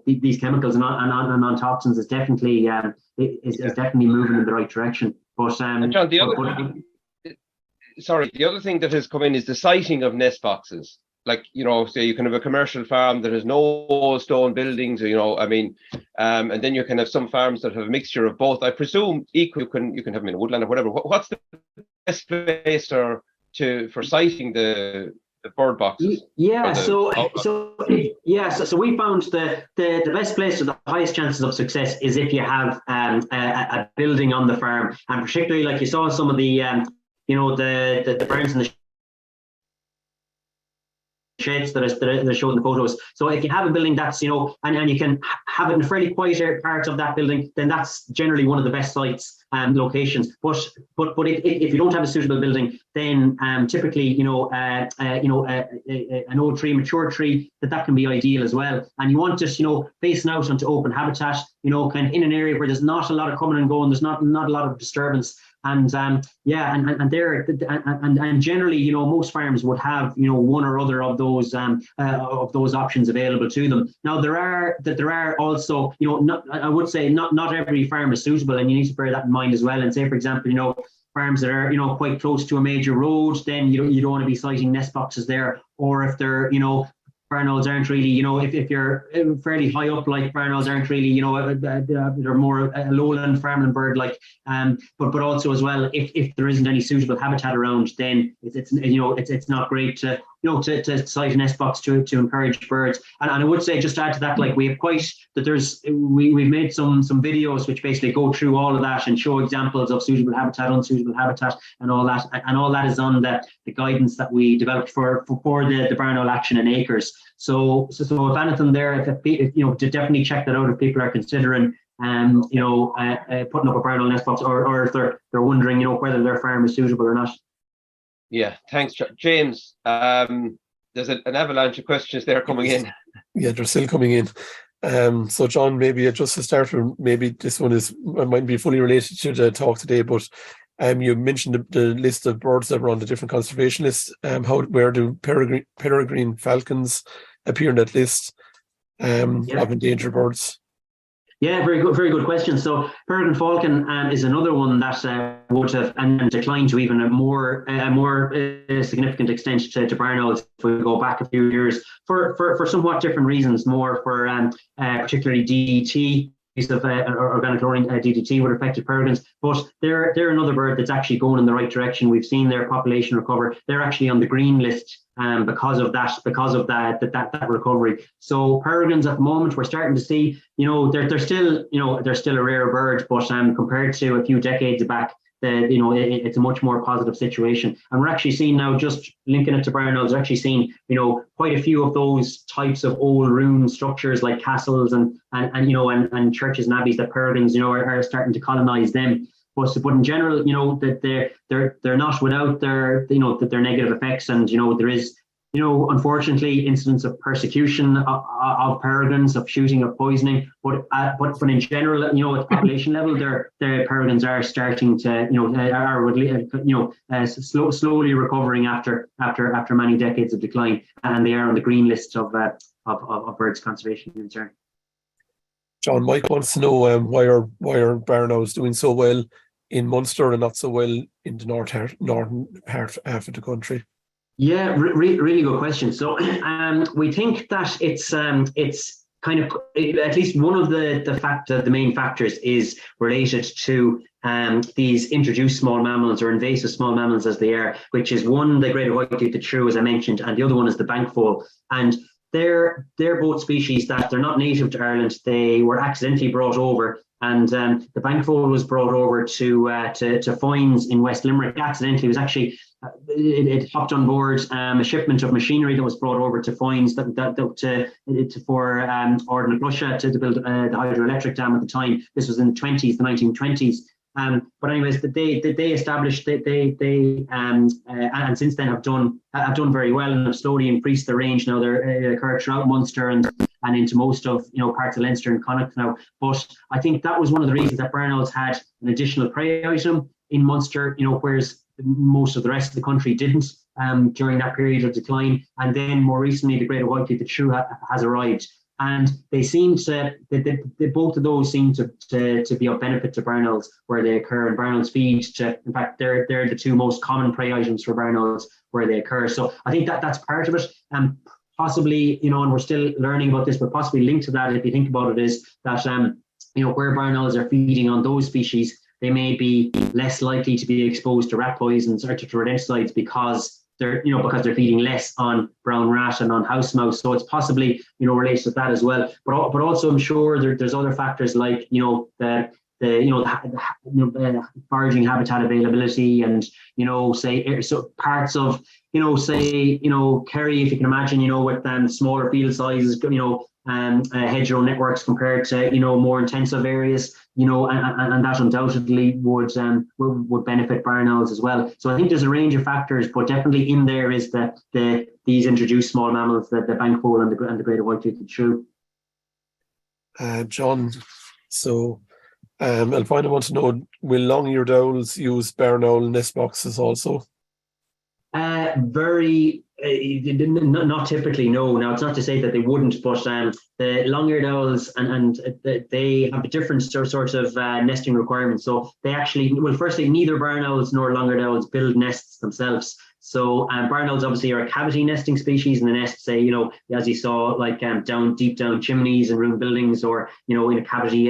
C: these chemicals and on toxins is definitely definitely moving in the right direction. But
B: John, the other thing that has come in is the siting of nest boxes. Like, say you can have a commercial farm that has no stone buildings, and then you can have some farms that have a mixture of both. I presume equally you can have them in a woodland or whatever. What's the best place for siting the bird boxes?
C: So we found the best place with the highest chances of success is if you have a building on the farm, and particularly like you saw some of the the barns and the sheds that are showed in the photos. So if you have a building that's and you can have it in a fairly quiet part of that building, then that's generally one of the best sites and locations. But if you don't have a suitable building, then typically an old tree, mature tree, that can be ideal as well. And you want just facing out onto open habitat, kind of in an area where there's not a lot of coming and going, there's not a lot of disturbance. And generally, most farms would have one or other of those options available to them. Now there are also I would say not every farm is suitable, and you need to bear that in mind as well. And say, for example, farms that are quite close to a major road, then you don't want to be siting nest boxes there. Or if they're barn aren't really, if you're fairly high up, like barn aren't really, they're more a lowland farmland bird, like, but also as well, if there isn't any suitable habitat around, then it's not great to site a nest box to encourage birds. And I would say, just to add to that, like we've made some videos which basically go through all of that and show examples of suitable habitat, unsuitable habitat, and all that. And all that is on the guidance that we developed for the barn owl action in acres. So if anything there, to definitely check that out if people are considering putting up a barn owl nest box, or if they're wondering whether their farm is suitable or not.
B: Yeah, thanks, James. There's an avalanche of questions there coming in.
E: Yeah, they're still coming in. So John, maybe just to start with, maybe this one might be fully related to the talk today, but you mentioned the list of birds that were on the different conservation lists. Where do peregrine falcons appear in that list of endangered birds?
C: Yeah, very good question. So peregrine falcon is another one that would have and declined to even a more significant extent to barn owls if we go back a few years for somewhat different reasons, more for particularly DDT. Of organic chlorine DDT would affect peregrines, but they're another bird that's actually going in the right direction. We've seen their population recover. They're actually on the green list because of that recovery. So peregrines at the moment, we're starting to see, they're still a rare bird, but compared to a few decades back, it's a much more positive situation. And we're actually seeing now, just linking it to barn owls, we're actually seeing quite a few of those types of old ruined structures like castles and churches and abbeys that peregrines are starting to colonize them. But in general, that they're not without their their negative effects, and there is unfortunately incidents of persecution of peregrines, of shooting, of poisoning, but in general, at the population level, the peregrines are starting to slowly recovering after many decades of decline, and they are on the green list of birds conservation concern.
E: John, Mike wants to know why are barn owls doing so well in Munster and not so well in the northern part of the country?
C: Yeah, really good question. So we think that it's kind of, at least one of the main factors is related to these introduced small mammals, or invasive small mammals as they are, which is one, the greater white-toothed shrew, as I mentioned, and the other one is the bankfoal. And they're both species that they're not native to Ireland. They were accidentally brought over, and the bankfoal was brought over to Foynes in West Limerick. Accidentally, it was actually it hopped on board a shipment of machinery that was brought over to Foynes for Ardnach Russia to build the hydroelectric dam at the time. This was in the 1920s. But anyways, they established and since then have done very well and have slowly increased their range. Now they're occur throughout Munster and into most of parts of Leinster and Connacht now. But I think that was one of the reasons that Barnolds had an additional prey item in Munster, whereas most of the rest of the country didn't during that period of decline. And then more recently, the greater white-leafed shrew has arrived. And they seem to, both of those seem to be of benefit to Barnolds where they occur, and Barnolds feed in fact, they're the two most common prey items for Barnolds where they occur. So I think that's part of it. Possibly, and we're still learning about this, but possibly linked to that, if you think about it, is that, where Barnolds are feeding on those species, they may be less likely to be exposed to rat poisons or to rodenticides because they're feeding less on brown rat and on house mouse. So it's possibly, related to that as well. But also I'm sure there's other factors like, the foraging habitat availability and, say, so parts of, Kerry, if you can imagine, with smaller field sizes, hedgerow networks compared to, more intensive areas, and that undoubtedly would benefit Barnolds as well. So I think there's a range of factors, but definitely in there is these introduced small mammals, the bankfoal and the greater white-leafed shrew.
E: John, so Alpine, I want to know, will long-eared owls use barn-owl nest boxes also? Not typically, no. Now, it's not to say that they wouldn't, but the long-eared owls and they have a different sort of nesting requirements. So they actually, firstly, neither barn owls nor long-eared owls build nests themselves. So barn owls obviously are a cavity nesting species, and the nests, say, as you saw, like deep down chimneys and room buildings, or in a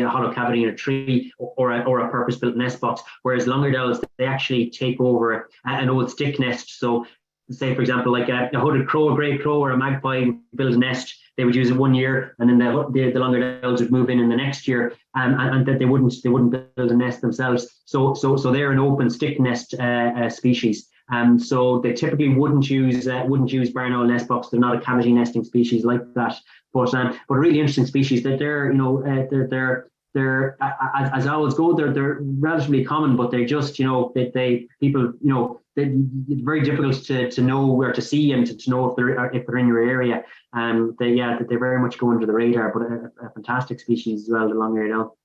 E: hollow cavity in a tree, or a purpose-built nest box. Whereas long-eared owls, they actually take over an old stick nest. So say, for example, like a hooded crow, a grey crow, or a magpie would build a nest. They would use it 1 year, and then the long-eared owls would move in the next year, and that they wouldn't build a nest themselves. So they're an open stick nest species. So they typically wouldn't use barn owl nest box. They're not a cavity nesting species like that. But a really interesting species that they're as owls go, they're relatively common, but they're just it's very difficult to know where to see and to know if they're in your area. They very much go under the radar, but a fantastic species as well, the long-eared owl.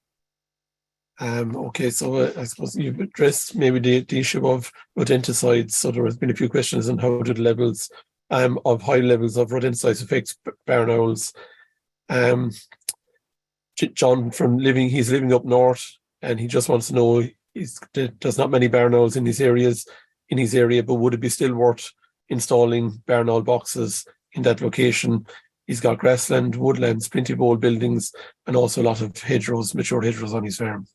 E: Okay, so I suppose you've addressed maybe the issue of rodenticides. So there has been a few questions on how do the levels of high levels of rodenticides affect barn owls. John, he's living up north, and he just wants to know, there's not many barn owls in his area, but would it be still worth installing barn owl boxes in that location? He's got grassland, woodlands, plenty of old buildings, and also a lot of mature hedgerows on his farm.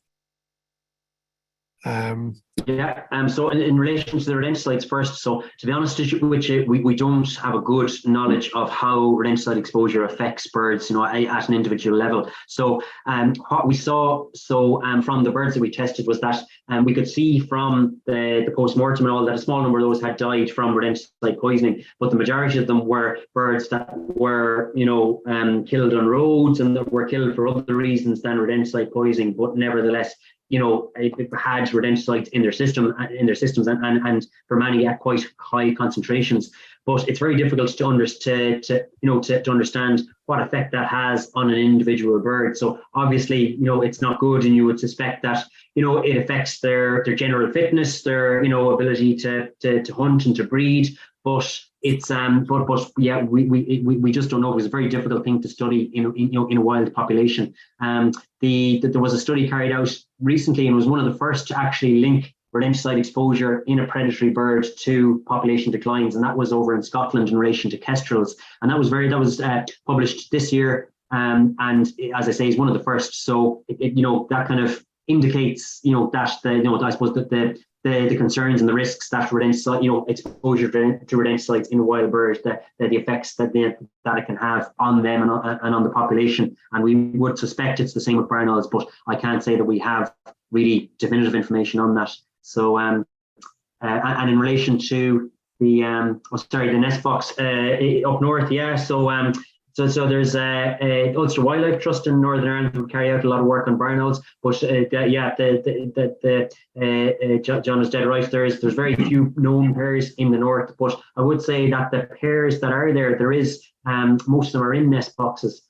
C: So in relation to the rodenticides first, so to be honest with you, we don't have a good knowledge of how rodenticide exposure affects birds, at an individual level. So what we saw, from the birds that we tested was that we could see from the post-mortem and all that a small number of those had died from rodenticide poisoning, but the majority of them were birds that were, killed on roads and that were killed for other reasons than rodenticide poisoning, but nevertheless, it had rodenticides in their systems, and for many at quite high concentrations. But it's very difficult to understand what effect that has on an individual bird. So obviously, it's not good, and you would suspect that it affects their general fitness, their ability to hunt and to breed. But it's we just don't know. It was a very difficult thing to study in a wild population. There was a study carried out recently, and was one of the first to actually link rodenticide exposure in a predatory bird to population declines, and that was over in Scotland in relation to kestrels, and that was published this year. And as I say, is one of the first. So that kind of indicates, that I suppose that the concerns and the risks that exposure to rodenticides in wild birds, the effects that it can have on them and on the population. And we would suspect it's the same with barn owls, but I can't say that we have really definitive information on that. So, and in relation to the nest box up north, yeah. So there's Ulster Wildlife Trust in Northern Ireland who carry out a lot of work on barn owls, but John is dead right. There's very few known pairs in the north, but I would say that the pairs that are there is most of them are in nest boxes.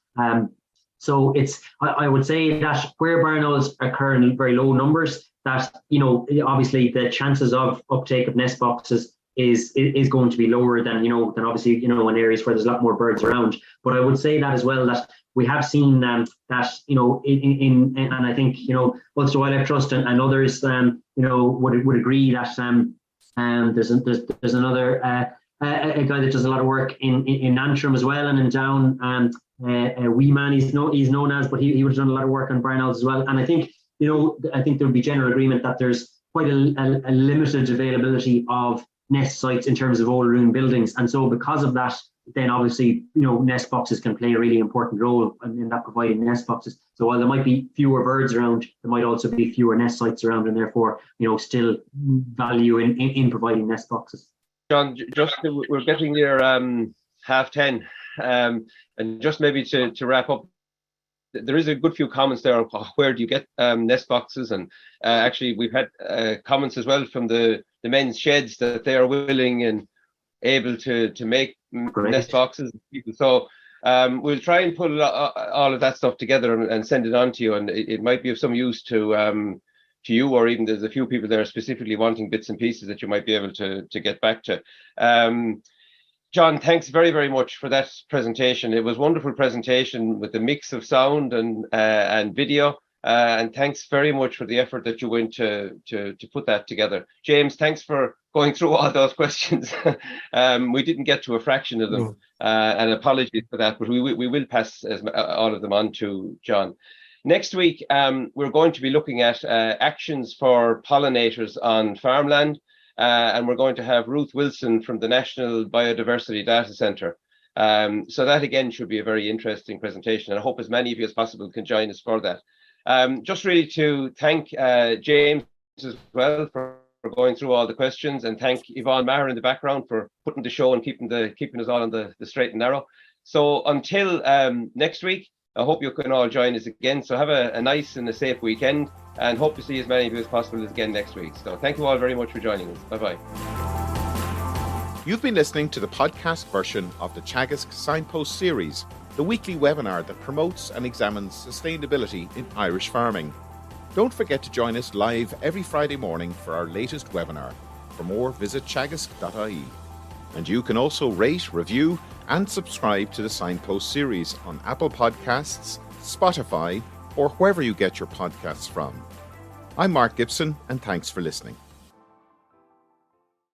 C: So I would say that where barn owls occur in very low numbers, that obviously the chances of uptake of nest boxes is going to be lower than obviously in areas where there's a lot more birds around. But I would say that as well, that we have seen that and I think Ulster Wildlife Trust and others would agree that there's another a guy that does a lot of work in Antrim as well, and in Down, Wee Man he's known as, but he would have done a lot of work on barn owls as well. And I think there would be general agreement that there's quite a limited availability of nest sites in terms of old ruined buildings, and so because of that, then obviously nest boxes can play a really important role in that, providing nest boxes. So while there might be fewer birds around, there might also be fewer nest sites around, and therefore still value in providing nest boxes.
B: John, just we're getting near 10:30, and just maybe to wrap up, there is a good few comments there on where do you get nest boxes, and actually we've had comments as well from the men's sheds that they are willing and able to make nest boxes. So we'll try and put all of that stuff together and send it on to you, and it might be of some use to you, or even there's a few people there specifically wanting bits and pieces that you might be able to get back to. John, thanks very, very much for that presentation. It was a wonderful presentation with a mix of sound and video. And thanks very much for the effort that you went to put that together. James, thanks for going through all those questions. We didn't get to a fraction of them, and apologies for that, but we will pass all of them on to John. Next week, we're going to be looking at actions for pollinators on farmland. And we're going to have Ruth Wilson from the National Biodiversity Data Centre. So that again should be a very interesting presentation, and I hope as many of you as possible can join us for that. Just really to thank James as well for going through all the questions, and thank Yvonne Maher in the background for putting the show and keeping us all on the straight and narrow. So until next week, I hope you can all join us again. So have a nice and a safe weekend, and hope to see as many of you as possible again next week. So thank you all very much for joining us. Bye-bye.
A: You've been listening to the podcast version of the Teagasc Signpost Series, the weekly webinar that promotes and examines sustainability in Irish farming. Don't forget to join us live every Friday morning for our latest webinar. For more, visit teagasc.ie. And you can also rate, review, and subscribe to the Signpost Series on Apple Podcasts, Spotify, or wherever you get your podcasts from. I'm Mark Gibson, and thanks for listening.